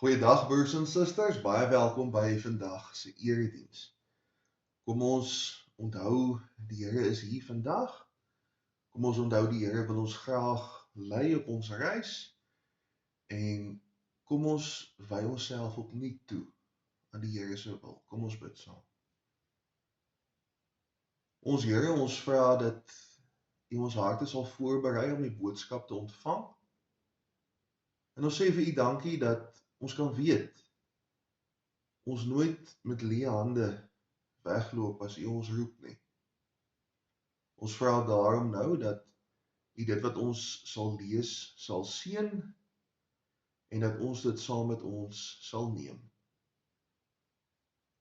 Goeiedag broers en susters, baie welkom by vandag se erediens. Kom ons onthou die Here is hier vandag. Kom ons onthou die Here wil ons graag lei op ons reis en kom ons wy onsself opnuut toe aan die Here se wil. Kom ons bid saam. Ons Here, ons vra dat U ons harte sal voorberei om die boodskap te ontvang. En ons sê vir U dankie dat ons kan weet ons nooit met leë hande wegloop as U ons roep nie. Ons vra daarom nou dat U dit wat ons sal lees, sal seën en dat ons dit saam met ons sal neem.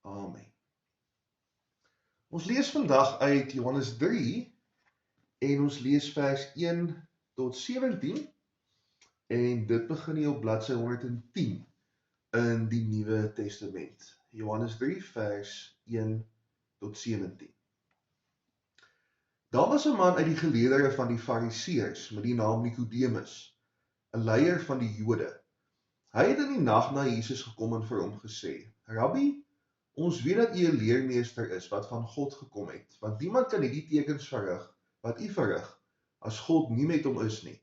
Amen. Ons lees vandag uit Johannes 3 en ons lees vers 1 tot 17 en dit begin hier op bladsy 110 in die Nuwe Testament. Johannes 3 vers 1 tot 17. Daar was 'n man uit die geleerdere van die Fariseërs met die naam Nikodemus, 'n leier van die Jode. Hy het in die nag na Jesus gekom en vir hom gesê: "Rabbi, ons weet dat U 'n leermeester is wat van God gekom het, want niemand kan hierdie tekens verrig wat U verrig as God nie met hom is nie."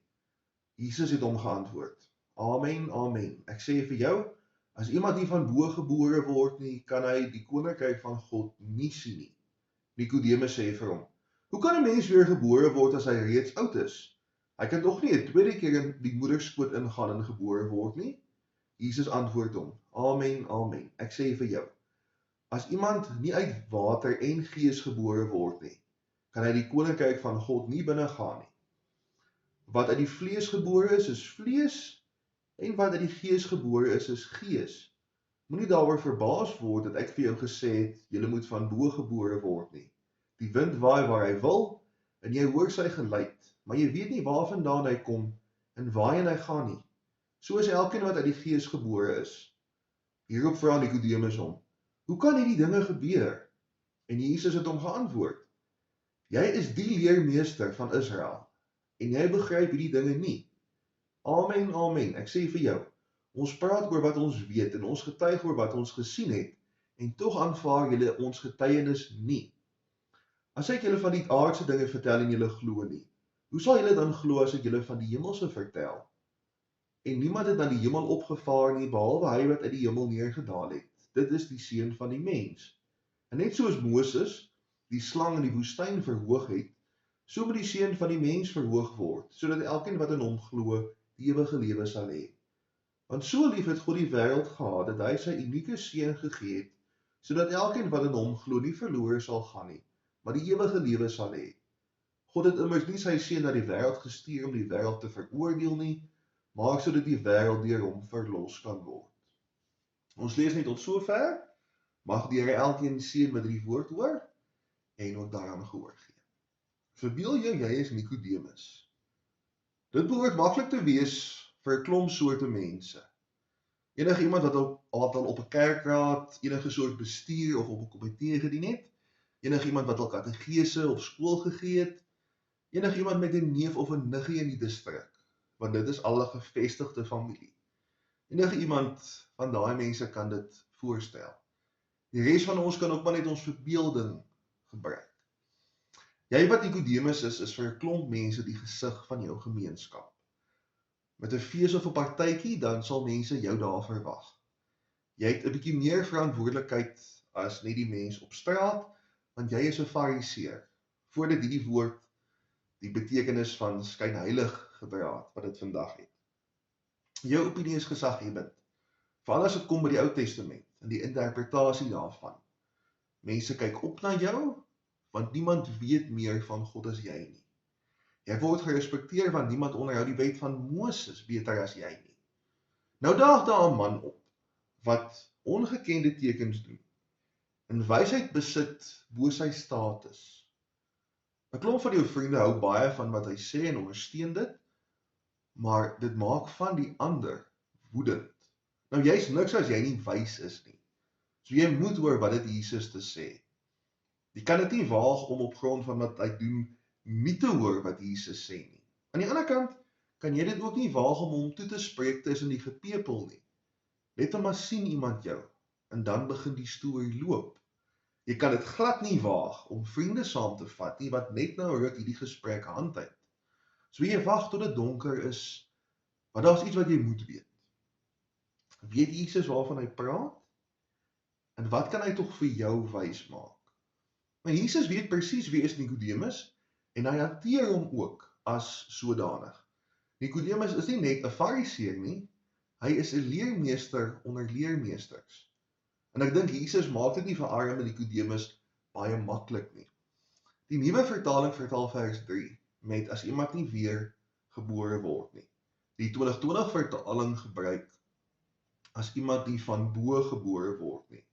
Jesus het hom geantwoord: "Amen, amen. Ek sê vir jou, as iemand nie van bo gebore word nie, kan hy die koninkryk van God nie sien nie." Nikodemus sê vir hom: "Hoe kan 'n mens weer gebore word as hy reeds oud is? Hy kan tog nie 'n tweede keer in die moederskoot ingaan en gebore word nie?" Jesus antwoord hom: "Amen, amen. Ek sê vir jou, as iemand nie uit water en gees gebore word nie, kan hy die koninkryk van God nie binnegaan nie. Wat uit die vlees gebore is vlees, en wat uit die gees gebore is gees. Moenie daaroor verbaas word dat ek vir jou gesê het, julle moet van bo gebore word nie. Die wind waai waar hy wil, en jy hoor sy geluid, maar jy weet nie waarvandaan hy kom, en waarheen hy gaan nie. So is elkeen wat uit die gees gebore is." Hierop vra Nikodemus hom: "Hoe kan hierdie dinge gebeur?" En Jesus het hom geantwoord: "Jy is die leermeester van Israel, en jy begryp hierdie dinge nie. Amen, amen, ek sê vir jou, ons praat oor wat ons weet en ons getuig oor wat ons gesien het, en tog aanvaar julle ons getuienis nie. As ek julle van die aardse dinge vertel en julle glo nie, hoe sal julle dan glo as ek julle van die hemelse vertel? En niemand het na die hemel opgevaar nie, behalwe hy wat uit die hemel neergedaal het. Dit is die Seun van die mens. En net soos Moses die slang in die woestyn verhoog het, so moet die Seun van die mens verhoog word, sodat elkeen wat in hom glo, die ewige lewe sal hê. Want so lief het God die wêreld gehad, dat hy sy unieke Seun gegee het, sodat elkeen wat in hom glo nie verlore sal gaan nie, maar die ewige lewe sal hê. God het immers nie sy Seun na die wêreld gestuur om die wêreld te veroordeel nie, maar sodat die wêreld deur hom verlos kan word." Ons lees net tot sover. Mag die Here elkeen seën wat die woord hoor en ook daaraan gehoor gee. Verbeel jou, jy is Nikodemus. Dit behoort maklik te wees vir 'n klomp soorte mense. Enige iemand wat al op 'n kerkraad, enige soort bestuur of op 'n komitee gedien het, enige iemand wat al kategese of skool gegee het, enige iemand met 'n neef of 'n niggie in die distrik, want dit is al 'n gevestigde familie. Enige iemand van daai mense kan dit voorstel. Die res van ons kan ook maar net ons verbeelding gebruik. Jy wat Nikodemus is vir 'n klomp mense die gesig van jou gemeenskap. Met 'n fees of 'n partytjie, dan sal mense jou daar verwag. Jy het 'n bietjie meer verantwoordelikheid as net die mens op straat, want jy is 'n Fariseër, voordat hierdie woord die betekenis van skynheilig gedra het, wat dit vandag het. Jou opinie is gesaghebbend, veral as dit kom by die Ou Testament en die interpretasie daarvan. Mense kyk op na jou, want niemand weet meer van God as jy nie. Jy word gerespekteer want niemand onderhou die wet van Moses beter as jy nie. Nou daag daar 'n man op, wat ongekende tekens doen, en wysheid besit bo sy status. 'n Klomp van jou vriende hou baie van wat hy sê en ondersteun dit, maar dit maak van die ander woedend. Nou jy's niks as jy nie wys is nie. So jy moet hoor wat dit Jesus te sê. Jy kan dit nie waag om op grond van wat hy doen nie te hoor wat Jesus sê nie. Aan die ander kant kan jy dit ook nie waag om hom toe te spreek tussen die gepepel nie. Let hom maar sien iemand jou, en dan begin die storie loop. Jy kan dit glad nie waag om vriende saam te vat nie, wat net nou ruk hierdie gesprek hand uit. So jy wag tot dit donker is, maar daar's iets wat jy moet weet. Weet Jesus waarvan hy praat? En wat kan hy tog vir jou wys maak? Maar Jesus weet presies wie is Nikodemus, en hy hanteer hom ook as sodanig. Nikodemus is nie net 'n fariseer nie, hy is 'n leermeester onder leermeesters. En ek dink Jesus maak dit nie vir arme Nikodemus baie maklik nie. Die nuwe vertaling vertaal vers 3 met as iemand nie weer gebore word nie. Die 2020 vertaling gebruik as iemand nie van bo gebore word nie.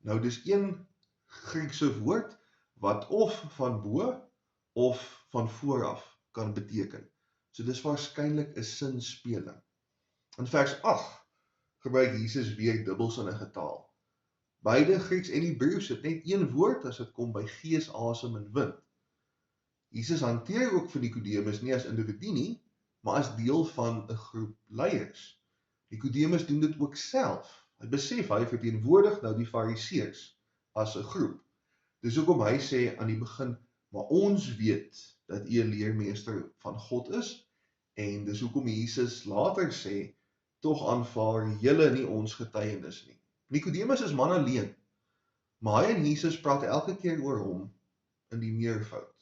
Nou dis een Griekse woord wat of van bo of van vooraf kan beteken. So dis waarskynlik 'n sinspeling. In vers 8 gebruik Jesus weer dubbelsinnige taal. Beide Grieks en Hebreëus het net een woord as dit kom by gees, asem en wind. Jesus hanteer ook vir Nikodemus nie as individu nie, maar as deel van 'n groep leiers. Nikodemus doen dit ook self. Hy besef hy verteenwoordig nou die Fariseërs as 'n groep. Dis hoekom hy sê aan die begin, maar ons weet dat u 'n leermeester van God is, en dis hoekom Jesus later sê, tog aanvaar julle nie ons getuienis nie. Nikodemus is man alleen, maar hy en Jesus praat elke keer oor hom in die meervoud.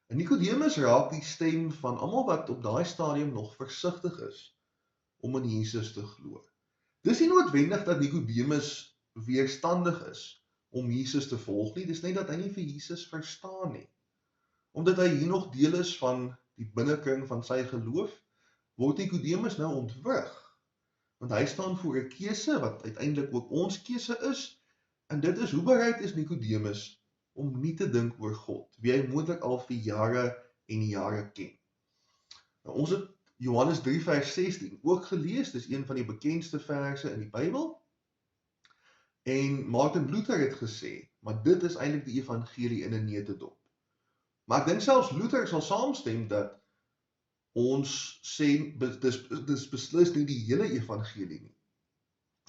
En Nikodemus raak die stem van almal wat op daai stadium nog versigtig is om in Jesus te glo. Dis nie noodwendig dat Nikodemus weerstandig is om Jesus te volg nie, dis net dat hy nie vir Jesus verstaan nie. Omdat hy hier nog deel is van die binnekring van sy geloof, word Nikodemus nou ontwrig. Want hy staan voor 'n keuse wat uiteindelik ook ons keuse is, en dit is hoe bereid is Nikodemus om nie te dink oor God, wie hy moontlik al vir jare en jare ken. Nou, ons het Johannes 3 vers 16 ook gelees, dis een van die bekendste verse in die Bybel. En Martin Luther het gesê, maar dit is eintlik die evangelie in 'n neutedop. Maar ek dink selfs Luther sal saamstem dat ons sê, dis beslis nie die hele evangelie nie.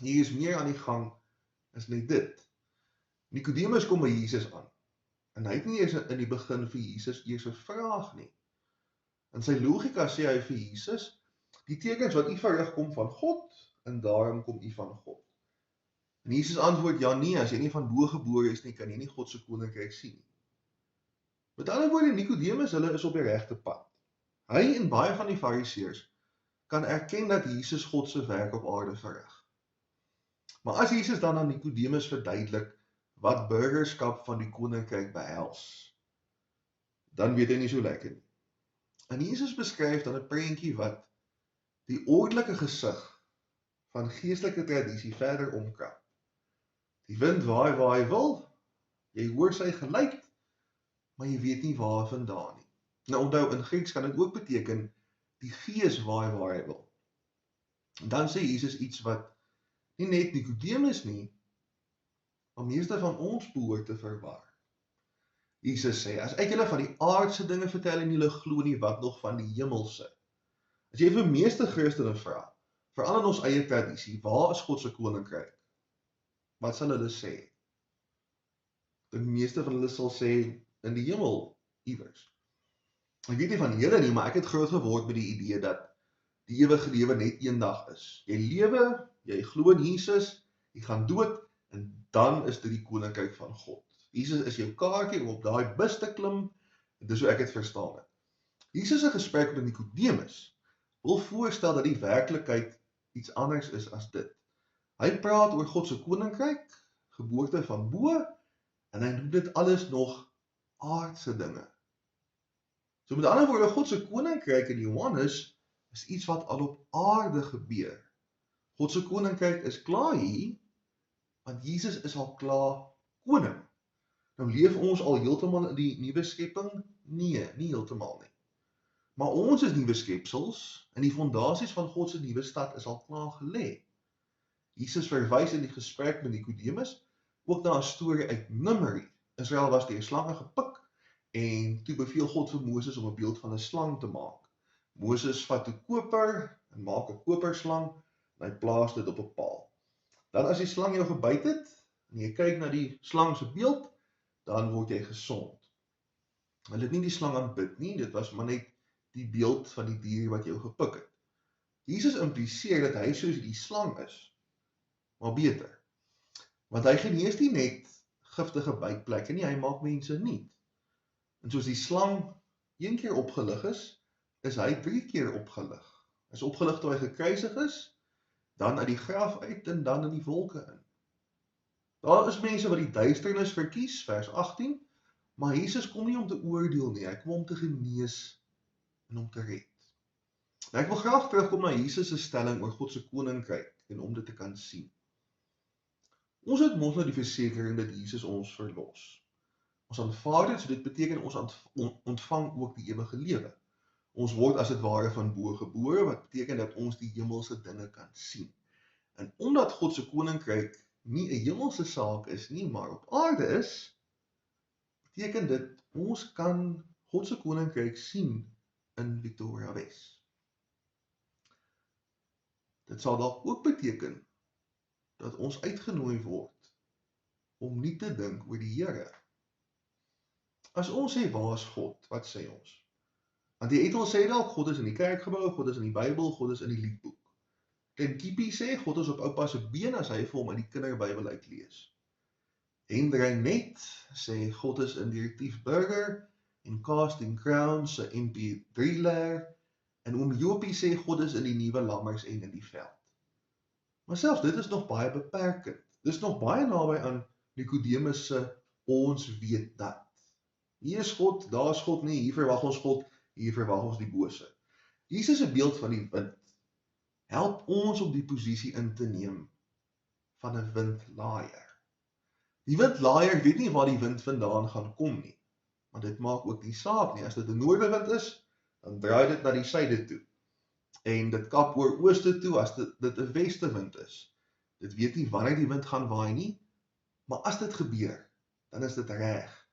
Hier is meer aan die gang as net dit. Nikodemus kom by Jesus aan, en hy het nie eers in die begin vir Jesus eers 'n vraag nie. In sy logika sê hy vir Jesus, die tekens wat u verrig kom van God, en daarom kom u van God. En Jesus antwoord, ja nee, as jy nie van bo gebore is nie, kan jy nie God se koninkryk sien nie. Met ander woorde, Nikodemus, hulle is op die regte pad. Hy en baie van die Fariseërs kan erken dat Jesus God se werk op aarde verrig. Maar as Jesus dan aan Nikodemus verduidelik wat burgerskap van die koninkryk behels, dan weet hy nie so lekker nie. En Jesus beskryf dan 'n prentjie wat die ordelike gesig van geestelike tradisie verder omkrap. Die wind waai waar hy wil, jy hoor sy geluid, maar jy weet nie waar vandaan nie. Nou onthou, in Grieks kan dit ook beteken, die gees waai waar hy wil. En dan sê Jesus iets wat nie net Nikodemus nie, maar meeste van ons behoort te verwar. Jesus sê, as ek julle van die aardse dinge vertel en julle glo nie, wat nog van die hemelse? As jy vir meeste Christene vra, veral in ons eie tradisie, waar is God se koninkryk? Wat sal hulle sê? Die meeste van hulle sal sê, in die hemel, iewers. Ek weet nie van julle nie, maar ek het groot geword met die idee dat die ewige lewe net eendag is. Jy lewe, jy glo in Jesus, jy gaan dood, en dan is dit die koninkryk van God. Jesus is jou kaartjie om op daai bus te klim, en dis hoe ek het verstaan het. Jesus se gesprek met Nikodemus wil voorstel dat die werklikheid iets anders is as dit. Hy praat oor God se koninkryk, geboorte van bo, en hy doen dit alles nog aardse dinge. So met ander woorde, God se koninkryk in Johannes is iets wat al op aarde gebeur. God se koninkryk is klaar hier, want Jesus is al klaar koning. Nou leef ons al heeltemal in die nuwe skepping? Nee, nie heeltemal nie. Maar ons is nuwe skepsels, en die fondasies van God se nuwe stad is al klaar gelê. Jesus verwys in die gesprek met Nikodemus ook na 'n storie uit Numeri. Israel was deur slange gepik, en toe beveel God vir Moses om 'n beeld van 'n slang te maak. Moses vat 'n koper en maak 'n koperslang, en hy plaas dit op 'n paal. Dan as die slang jou gebyt het, en jy kyk na die slang se beeld, dan word jy gesond. Hulle het nie die slang aanbid nie, dit was maar net die beeld van die dier wat jou gepik het. Jesus impliseer dat hy soos die slang is, maar beter. Want hy genees nie net giftige bytplekke nie, hy maak mense nuut. En soos die slang 1 keer opgelig is hy 3 keer opgelig. Hy is opgelig toe hy gekruisig is, dan uit die graf uit en dan in die wolke in. Daar is mense wat die duisternis verkies, vers 18, maar Jesus kom nie om te oordeel nie, hy kom om te genees en om te red. Nou, ek wil graag terugkom na Jesus se stelling oor God se koninkryk en om dit te kan sien. Ons het mos nou die versekering dat Jesus ons verlos. Ons aanvaar dit, so dit beteken ons ontvang ook die ewige lewe. Ons word as dit ware van bo gebore, wat beteken dat ons die hemelse dinge kan sien. En omdat God se koninkryk nie 'n hemelse saak is nie, maar op aarde is, beteken dit ons kan God se koninkryk sien in Victoria Wes. Dit sal dalk ook beteken dat ons uitgenooi word om nie te dink oor die Here. As ons sê, waar is God? Wat sê ons? Want die etel sê dalk, God is in die kerkgebou, God is in die Bybel, God is in die liedboek. Klein Kiepie sê, God is op oupa se been as hy vir hom uit die kinderbybel uitlees. Hendrey Net sê, God is in die Retief Burger en Casting Crowns se MP3 leer, en oom Jopie sê, God is in die Nuwe Lammers en in die veld. Maar selfs dit is nog baie beperkend. Dit is nog baie naby aan Nicodemus se ons weet dat. Hier is God, daar is God nie, hier verwag ons God, hier verwag ons die bose. Jesus se beeld van die wind help ons om die posisie in te neem van 'n windlaaier. Die windlaaier weet nie waar die wind vandaan gaan kom nie, maar dit maak ook nie saak nie. As dit 'n noordewind is, dan draai dit na die suide toe. En dit kap oor ooste toe as dit 'n westewind is. Dit weet nie wanneer die wind gaan waai nie, maar as dit gebeur, dan is dit reg.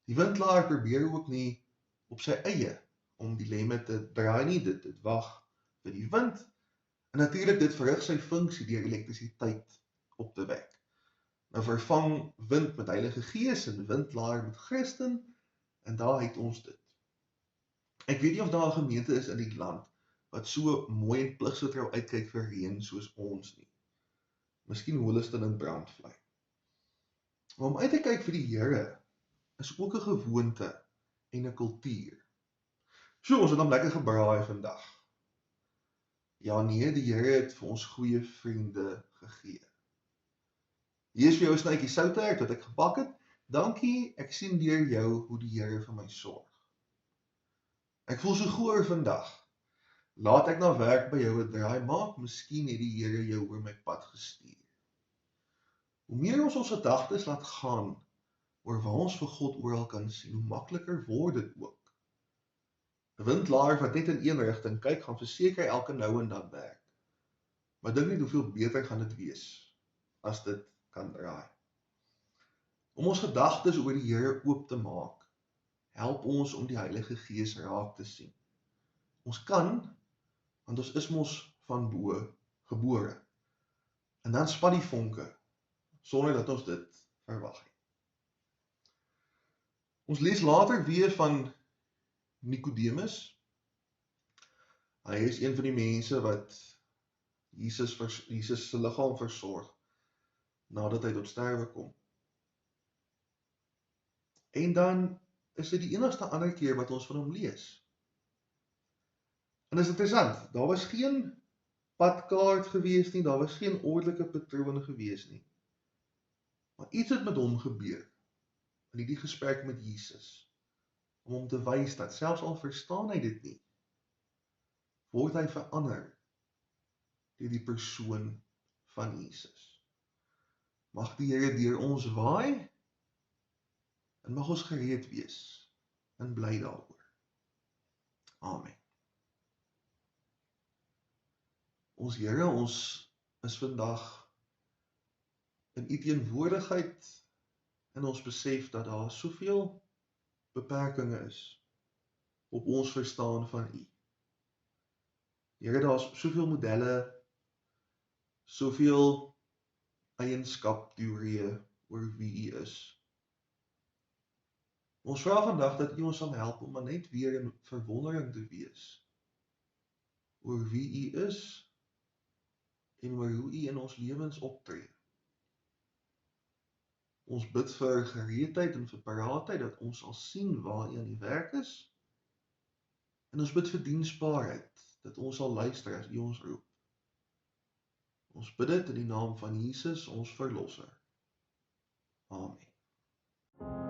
Die windlaaier probeer ook nie op sy eie om die lemme te draai nie, dit wag vir die wind, en natuurlik dit verrig sy funksie deur elektrisiteit op te wek. Nou vervang wind met Heilige Gees en windlaaier met Christen, en daar het ons dit. Ek weet nie of daar 'n gemeente is in die land wat so mooi en pligsgetrou uitkyk vir reën soos ons nie. Miskien Holliston en Brandvlei. Maar om uit te kyk vir die Here is ook 'n gewoonte en 'n kultuur. So, ons het hom lekker gebraai vandag. Ja nee, die Here het vir ons goeie vriende gegee. Hier is vir jou 'n snytjie souterd wat ek gebak het. Dankie, ek sien deur jou hoe die Here vir my sorg. Ek voel so goeie vandag. Laat ek na werk by jou 'n draai maak, miskien het die Here jou oor my pad gestuur. Hoe meer ons gedagtes laat gaan oor waar ons vir God oral kan sien, hoe makliker word dit ook. 'n Windlaaier wat net in een rigting kyk, gaan verseker elke nou en dan werk. Maar dink net hoeveel beter gaan dit wees as dit kan draai. Om ons gedagtes oor die Here oop te maak, help ons om die Heilige Gees raak te sien. Ons kan, want ons is mos van bo gebore. En dan spat die vonke, sonder dat ons dit verwag het. Ons lees later weer van Nicodemus. Hy is een van die mense wat Jesus se liggaam versorg, nadat hy tot sterwe kom. En dan is dit die enigste ander keer wat ons van hom lees. En is interessant, daar was geen padkaart gewees nie, daar was geen ordelike patroon gewees nie. Maar iets het met hom gebeur, in die gesprek met Jesus, om hom te wys dat selfs al verstaan hy dit nie, word hy verander deur die persoon van Jesus. Mag die Here deur ons waai, en mag ons gereed wees, en bly daaroor. Amen. Ons Here, ons is vandag in U teenwoordigheid, en ons besef dat daar soveel beperkings is op ons verstaan van U. Here, daar is soveel modelle soveel eienskapteorieë oor wie U is. Ons vra vandag dat U ons sal help om maar net weer in verwondering te wees oor wie U is en oor hoe U in ons lewens optree. Ons bid vir gereedheid en vir paraatheid dat ons sal sien waar U aan die werk is. En ons bid vir diensbaarheid, dat ons sal luister as U ons roep. Ons bid dit in die naam van Jesus, ons Verlosser. Amen.